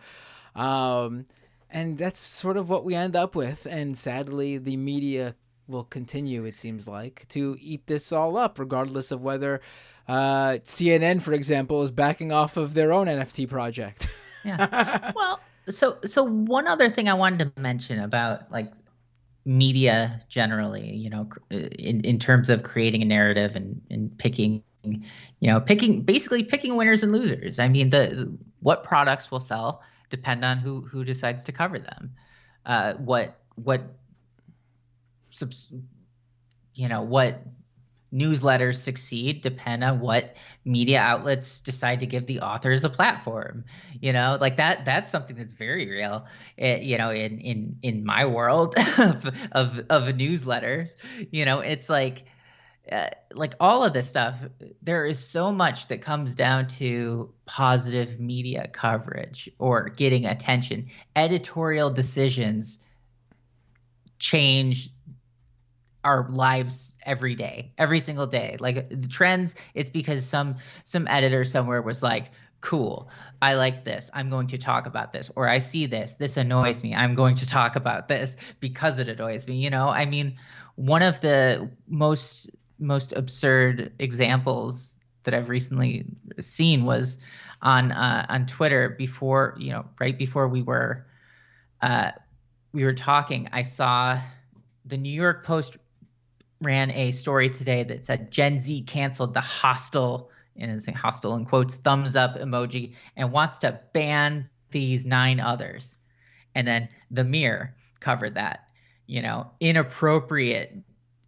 And that's sort of what we end up with. And sadly, the media will continue, it seems like, to eat this all up, regardless of whether CNN, for example, is backing off of their own NFT project. Yeah. Well, so one other thing I wanted to mention about like media generally, you know, in terms of creating a narrative and picking winners and losers. I mean, what products will sell depend on who decides to cover them. What newsletters succeed depend on what media outlets decide to give the authors a platform. You know, like that's something that's very real. You know, in my world of newsletters, you know, it's like all of this stuff, there is so much that comes down to positive media coverage or getting attention. Editorial decisions change our lives every day, every single day. Like the trends, it's because some editor somewhere was like, cool, I like this, I'm going to talk about this. Or I see this annoys me, I'm going to talk about this because it annoys me. You know, I mean, one of the most absurd examples that I've recently seen was on Twitter right before we were talking. I saw the New York Post ran a story today that said Gen Z canceled the hostile, and it's hostile in quotes, thumbs up emoji and wants to ban these 9 others. And then the Mirror covered that, you know, inappropriate,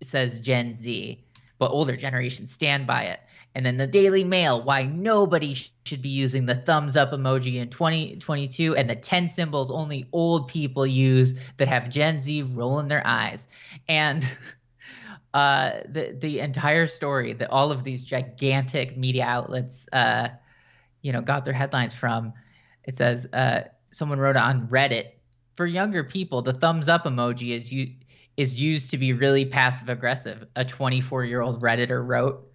says Gen Z, but older generations stand by it. And then the Daily Mail, why nobody should be using the thumbs up emoji in 2022, and the 10 symbols only old people use that have Gen Z rolling their eyes. And the entire story that all of these gigantic media outlets got their headlines from. It says someone wrote on Reddit, for younger people, the thumbs up emoji is used to be really passive aggressive. A 24-year-old Redditor wrote.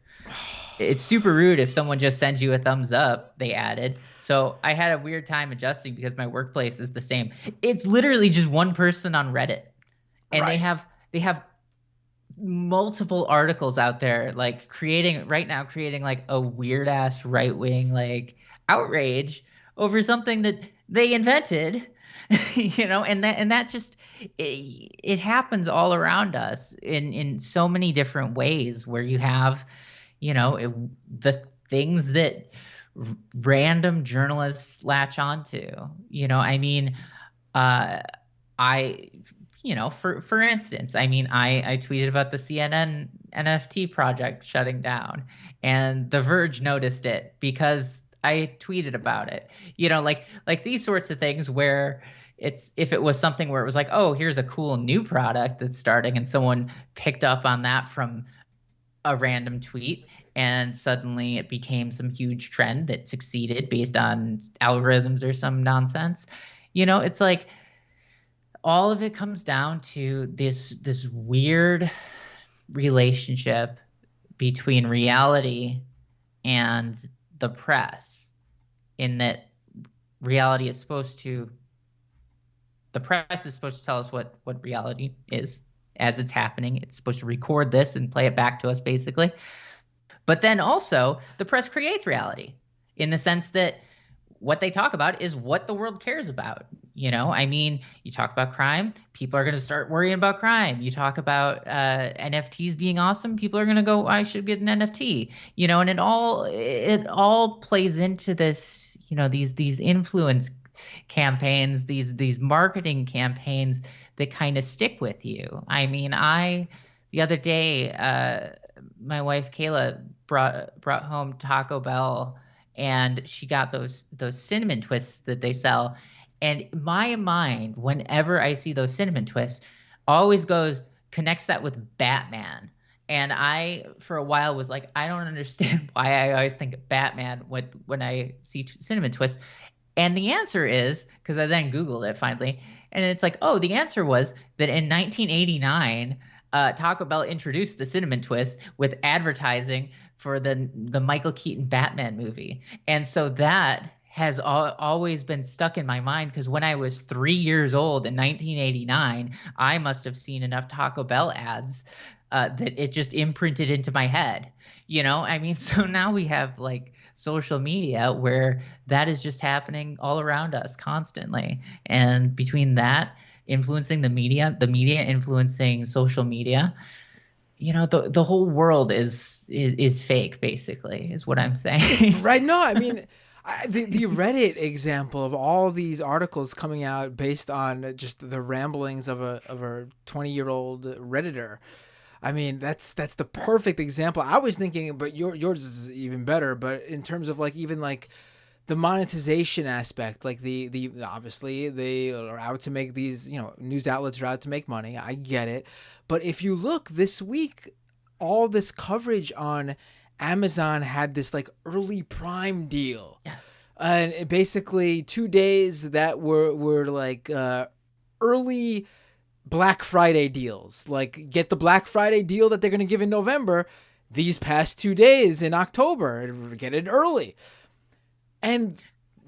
It's super rude if someone just sends you a thumbs up, they added. So I had a weird time adjusting because my workplace is the same. It's literally just one person on Reddit. And Right. they have multiple articles out there like creating like a weird ass right wing like outrage over something that they invented. And that just it happens all around us in so many different ways where you have the things that random journalists latch onto. I mean, I for instance, I mean, I tweeted about the CNN NFT project shutting down, and The Verge noticed it because I tweeted about it. Like these sorts of things where if it was something where it was like, oh, here's a cool new product that's starting, and someone picked up on that from a random tweet, and suddenly it became some huge trend that succeeded based on algorithms or some nonsense. It's like all of it comes down to this weird relationship between reality and the press, in that reality is supposed to the press is supposed to tell us what reality is as it's happening. It's supposed to record this and play it back to us, basically. But then also the press creates reality in the sense that what they talk about is what the world cares about. I mean, you talk about crime, people are going to start worrying about crime. You talk about NFTs being awesome, people are going to go, I should get an NFT. And it all plays into this, these influence campaigns, these marketing campaigns that kind of stick with you. I mean, the other day, my wife Kayla brought home Taco Bell, and she got those cinnamon twists that they sell. And my mind, whenever I see those cinnamon twists, always connects that with Batman. And I, for a while, was like, I don't understand why I always think of Batman when I see cinnamon twists. And the answer is, because I then Googled it finally, and it's like, oh, the answer was that in 1989, Taco Bell introduced the cinnamon twist with advertising for the Michael Keaton Batman movie. And so that has always been stuck in my mind, because when I was 3 years old in 1989, I must have seen enough Taco Bell ads that it just imprinted into my head. I mean, so now we have like social media where that is just happening all around us constantly. And between that influencing the media influencing social media, the whole world is fake, basically, is what I'm saying. Right. No, I mean, the Reddit example of all these articles coming out based on just the ramblings of a 20-year-old Redditor. I mean, that's the perfect example. I was thinking, but yours is even better. But in terms of like even like the monetization aspect, like the obviously they are out to make these, news outlets are out to make money. I get it. But if you look this week, all this coverage on Amazon had this like early Prime deal. Yes. And it basically 2 days that were like early Black Friday deals. Like, get the Black Friday deal that they're going to give in November these past 2 days in October. Get it early. And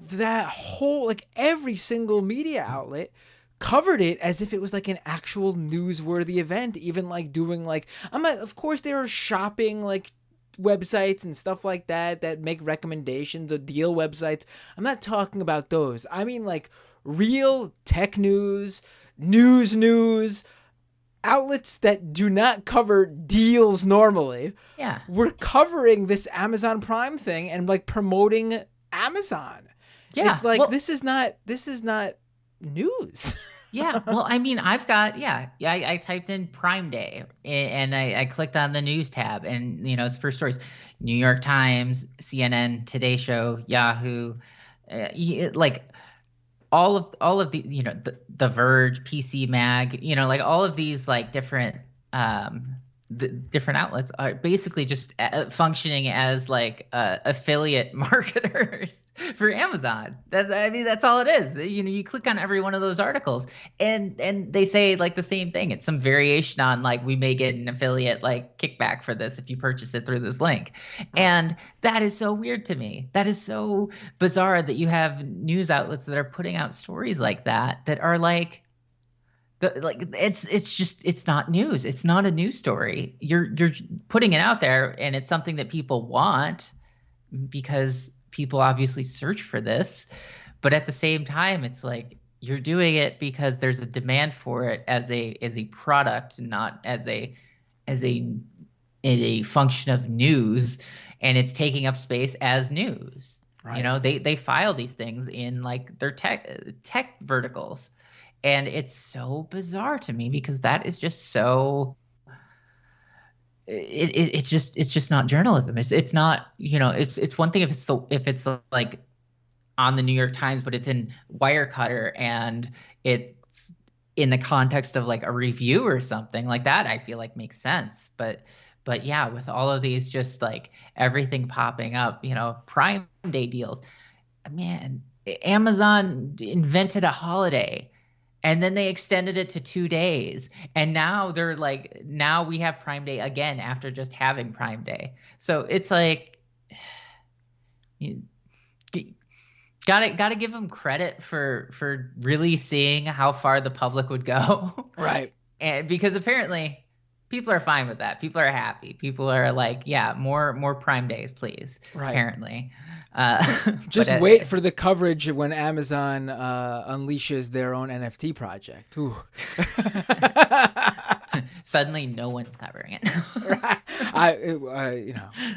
that whole, like, every single media outlet covered it as if it was like an actual newsworthy event. Even like doing like, of course there are shopping like websites and stuff like that make recommendations of deal websites. I'm not talking about those. I mean like real tech news outlets that do not cover deals normally. Yeah. We're covering this Amazon Prime thing and like promoting Amazon. Yeah. It's like, this is not news. Yeah. Well, I mean, I've got, I typed in Prime Day and I clicked on the news tab, and, it's first stories, New York Times, CNN, Today Show, Yahoo, like all of the Verge, PC Mag, like all of these like different the different outlets are basically just functioning as like affiliate marketers for Amazon. That's all it is. You click on every one of those articles, and they say like the same thing. It's some variation on like, we may get an affiliate like kickback for this if you purchase it through this link. And that is so weird to me. That is so bizarre that you have news outlets that are putting out stories like that are like, it's not news. It's not a news story. You're putting it out there, and it's something that people want because people obviously search for this. But at the same time, it's like you're doing it because there's a demand for it as a product, not as a function of news, and it's taking up space as news. Right. They file these things in like their tech verticals. And it's so bizarre to me because that is just so it's just not journalism. It's not, it's one thing if it's like on the New York Times, but it's in Wirecutter and it's in the context of like a review or something like that, I feel like makes sense. But yeah, with all of these just like everything popping up, Prime Day deals. Man, Amazon invented a holiday. And then they extended it to 2 days. And now they're like, now we have Prime Day again after just having Prime Day. So it's like, gotta give them credit for really seeing how far the public would go. Right. And because apparently people are fine with that. People are happy. People are like, yeah, more Prime Days, please. Right. Apparently. Just wait for the coverage when Amazon unleashes their own NFT project. Suddenly, no one's covering it. Right.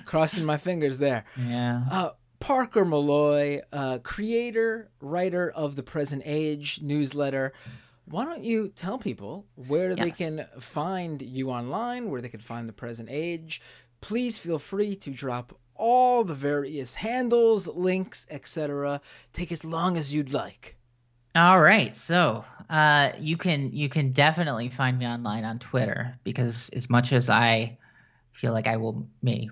Crossing my fingers there. Yeah. Parker Molloy, creator, writer of the Present Age newsletter. Why don't you tell people where they can find you online, where they can find the Present Age? Please feel free to drop all the various handles, links, etc. Take as long as you'd like. All right. So you can definitely find me online on Twitter, because as much as I feel like I may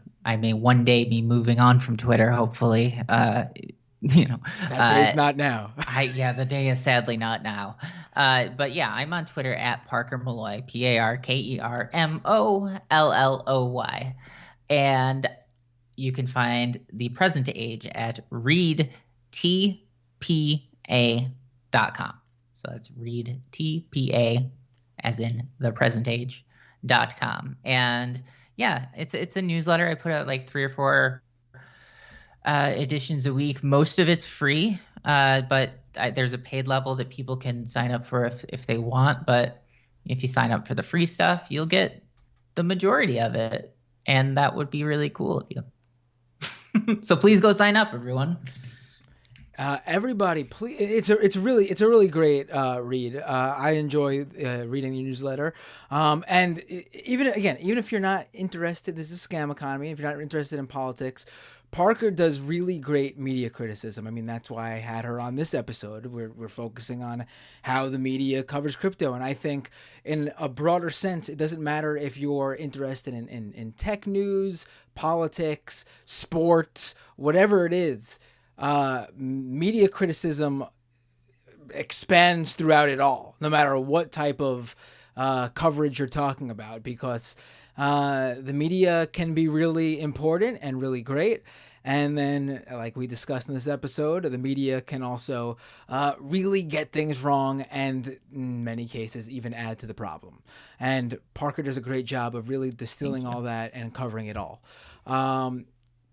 one day be moving on from Twitter, hopefully. That day's not now. The day is sadly not now. But yeah, I'm on Twitter at Parker Molloy, ParkerMolloy. And you can find the Present Age at readtpa.com. So that's readtpa, as in the present age.com. And yeah, it's a newsletter. I put out like 3 or 4 editions a week. Most of it's free, but there's a paid level that people can sign up for if they want. But if you sign up for the free stuff, you'll get the majority of it. And that would be really cool of you. So please go sign up, everyone. Everybody, please. It's a really great read. I enjoy reading your newsletter. And even if you're not interested, this is a scam economy. If you're not interested in politics, Parker does really great media criticism. I mean, that's why I had her on this episode. We're focusing on how the media covers crypto. And I think in a broader sense, it doesn't matter if you're interested in tech news, politics, sports, whatever it is. Media criticism expands throughout it all, no matter what type of coverage you're talking about, because the media can be really important and really great. And then, like we discussed in this episode, the media can also really get things wrong and in many cases even add to the problem. And Parker does a great job of really distilling all that and covering it all.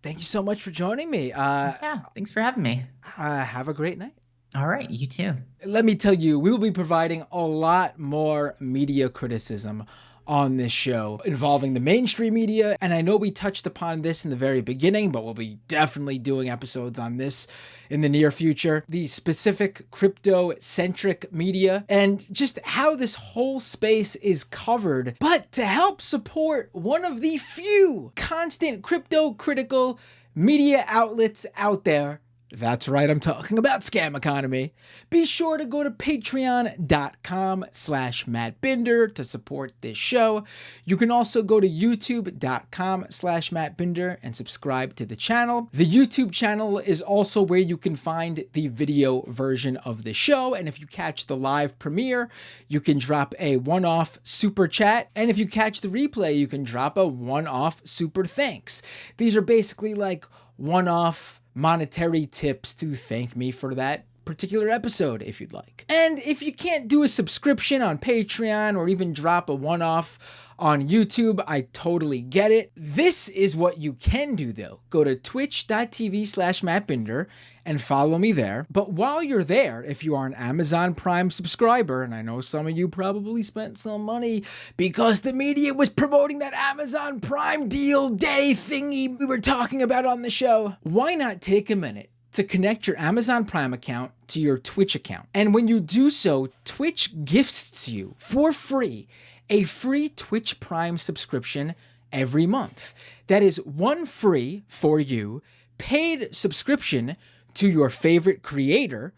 Thank you so much for joining me. Thanks for having me. Have a great night. All right, you too. Let me tell you, we will be providing a lot more media criticism on this show involving the mainstream media. And I know we touched upon this in the very beginning, but we'll be definitely doing episodes on this in the near future. The specific crypto-centric media and just how this whole space is covered. But to help support one of the few constant crypto-critical media outlets out there, That's right, I'm talking about Scam Economy. Be sure to go to patreon.com/MattBinder to support this show. You can also go to youtube.com/MattBinder and subscribe to the channel. The YouTube channel is also where you can find the video version of the show, and if you catch the live premiere, you can drop a one-off super chat, and if you catch the replay, you can drop a one-off super thanks. These are basically like one-off monetary tips to thank me for that particular episode if you'd like. And if you can't do a subscription on Patreon or even drop a one-off on YouTube, I totally get it. This is what you can do though. Go to twitch.tv/MattBinder and follow me there. But while you're there, if you are an Amazon Prime subscriber, and I know some of you probably spent some money because the media was promoting that Amazon Prime deal day thingy we were talking about on the show, why not take a minute to connect your Amazon Prime account to your Twitch account? And when you do so, Twitch gifts you for free a free Twitch Prime subscription every month. That is one free for you paid subscription to your favorite creator,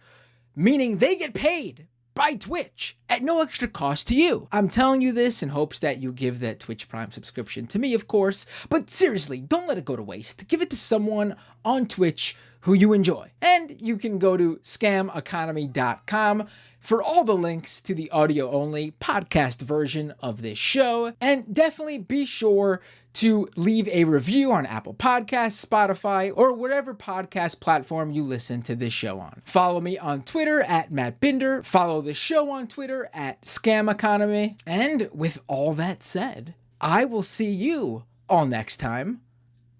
meaning they get paid by Twitch at no extra cost to you. I'm telling you this in hopes that you give that Twitch Prime subscription to me, of course, but seriously, don't let it go to waste. Give it to someone on Twitch who you enjoy. And you can go to scameconomy.com for all the links to the audio-only podcast version of this show. And definitely be sure to leave a review on Apple Podcasts, Spotify, or whatever podcast platform you listen to this show on. Follow me on Twitter at Matt Binder. Follow the show on Twitter at Scam Economy. And with all that said, I will see you all next time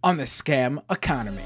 on the Scam Economy.